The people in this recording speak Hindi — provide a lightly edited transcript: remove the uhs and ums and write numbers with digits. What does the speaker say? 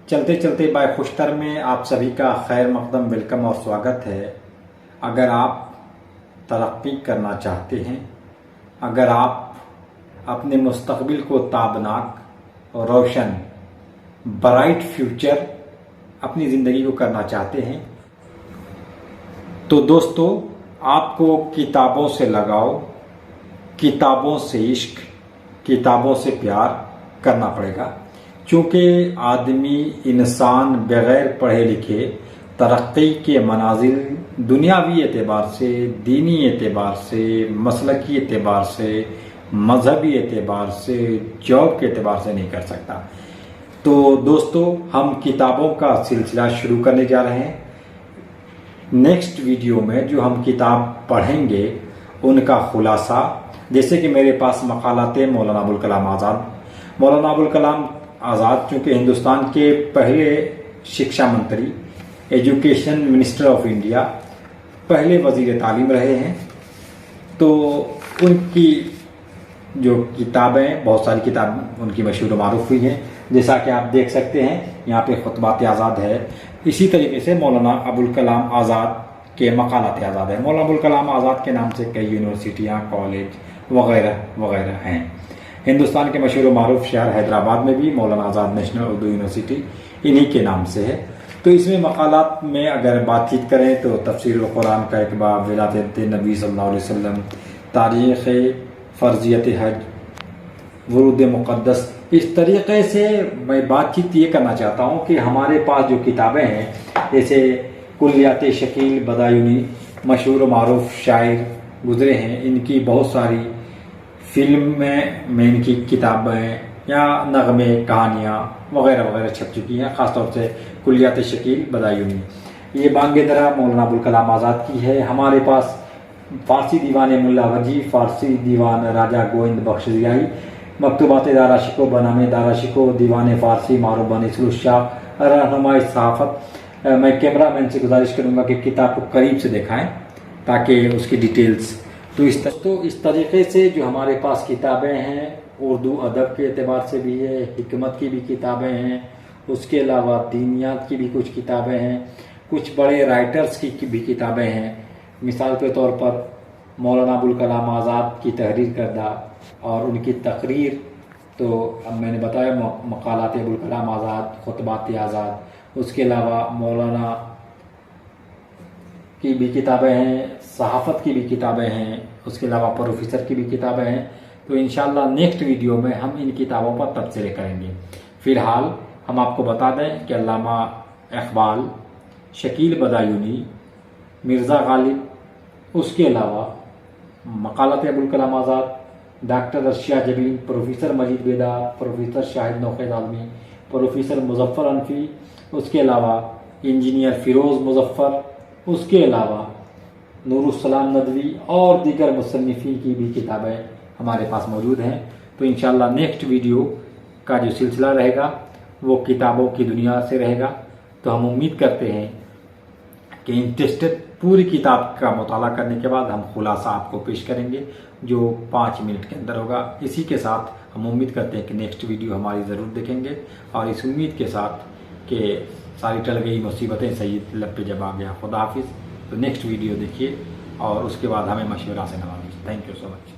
चलते चलते बाय खुशतर में आप सभी का खैर मकदम वेलकम और स्वागत है। अगर आप तरक्की करना चाहते हैं, अगर आप अपने मुस्तकबिल को ताबनाक और रोशन ब्राइट फ्यूचर अपनी ज़िंदगी को करना चाहते हैं, तो दोस्तों आपको किताबों से लगाव, किताबों से इश्क, किताबों से प्यार करना पड़ेगा। चूँकि आदमी इंसान बग़ैर पढ़े लिखे तरक्की के मनाजिल दुनियावी एतबार से, दीनी एतबार से, मसलकी एतबार से, मजहबी एतबार से, जॉब के एतबार से नहीं कर सकता। तो दोस्तों हम किताबों का सिलसिला शुरू करने जा रहे हैं। नेक्स्ट वीडियो में जो हम किताब पढ़ेंगे उनका खुलासा, जैसे कि मेरे पास मकालाते मौलाना अबुल कलाम आज़ाद। मौलाना अबुल कलाम आज़ाद चूँकि हिंदुस्तान के पहले शिक्षा मंत्री, एजुकेशन मिनिस्टर ऑफ इंडिया, पहले वज़ीर तालीम रहे हैं, तो उनकी जो किताबें, बहुत सारी किताब उनकी मशहूर मारूफ हुई हैं। जैसा कि आप देख सकते हैं यहाँ पे खुतबात आज़ाद है। इसी तरीके से मौलाना अबुल कलाम आज़ाद के मकालात आज़ाद है। मौलाना अबुल कलाम आज़ाद के नाम से कई यूनिवर्सिटियाँ, कॉलेज वगैरह वगैरह हैं। हिंदुस्तान के मशहूर मारूफ शहर हैदराबाद में भी मौलाना आज़ाद नेशनल उर्दू यूनिवर्सिटी इन्हीं के नाम से है। तो इसमें मकालात में अगर बातचीत करें तो तफसीर कुरान का एक बाब, विलादत नबी सल्लल्लाहु अलैहि वसल्लम, तारीख़ फ़र्जियत हज, वुरूद मुक़द्दस, इस तरीक़े से मैं बातचीत ये करना चाहता हूँ कि हमारे पास जो किताबें हैं, जैसे कुल्लियात शकील बदायूनी, मशहूर मारूफ शायर गुज़रे हैं, इनकी बहुत सारी फिल्म में इनकी किताबें या नगमे, कहानियाँ वगैरह वगैरह छप चुकी हैं। ख़ासतौर से कुल्लियात शकील बदायूनी, ये बांगे दरा मौलाना अबुल कलाम आज़ाद की है। हमारे पास फ़ारसी दीवान मुल्ला वजी, फ़ारसी दीवान राजा गोविंद बख्श ज़ियाई, मकतूबात दारा शिको बनामे दारा शिको, दीवान फ़ारसी मारूफ बनीसुल शाह, रहनुमाई सहाफ़त। मैं कैमरामैन से गुजारिश करूँगा कि किताब को करीब से दिखाएँ ताकि उसकी डिटेल्स। तो इस तरीके से जो हमारे पास किताबें हैं, उर्दू अदब के एतबार से भी है, हिकमत की भी किताबें हैं, उसके अलावा दीनियात की भी कुछ किताबें हैं, कुछ बड़े राइटर्स की भी किताबें हैं। मिसाल के तौर पर मौलाना अबुल कलाम आज़ाद की तहरीर करदा और उनकी तकरीर, तो अब मैंने बताया मकालात अबुल कलाम आज़ाद, खुतबात आज़ाद। उसके अलावा मौलाना की भी किताबें हैं, सहाफ़त की भी किताबें हैं, उसके अलावा प्रोफेसर की भी किताबें हैं। तो इंशाल्लाह नेक्स्ट वीडियो में हम इन किताबों पर तबसरे करेंगे। फ़िलहाल हम आपको बता दें कि अल्लामा इक़बाल, शकील बदायूनी, मिर्ज़ा गालिब, उसके अलावा मकालात Abul Kalam Azad, doctor Russia Jabeen, professor मजीद बेदा, प्रोफेसर शाहिद नौखेज़ आज़मी, प्रोफेसर मुज़फ़्फ़र अनफ़ी, उसके अलावा इंजीनियर फ़िरोज़ मुज़फ़्फ़र, उसके अलावा नूरुस्सलाम नदवी और दीगर मुसन्निफ़ीन की भी किताबें हमारे पास मौजूद हैं। तो इंशाल्लाह नेक्स्ट वीडियो का जो सिलसिला रहेगा वो किताबों की दुनिया से रहेगा। तो हम उम्मीद करते हैं कि इंटरेस्टेड पूरी किताब का मुताला करने के बाद हम खुलासा आपको पेश करेंगे जो 5 मिनट के अंदर होगा। इसी के साथ हम उम्मीद करते हैं कि नेक्स्ट वीडियो हमारी ज़रूर देखेंगे, और इस उम्मीद के साथ कि सारी टल गई मुसीबतें सईद लब पे जब आ गया। खुदा हाफिज़। तो नेक्स्ट वीडियो देखिए और उसके बाद हमें मशवरा से नवाजिए। Thank you so much.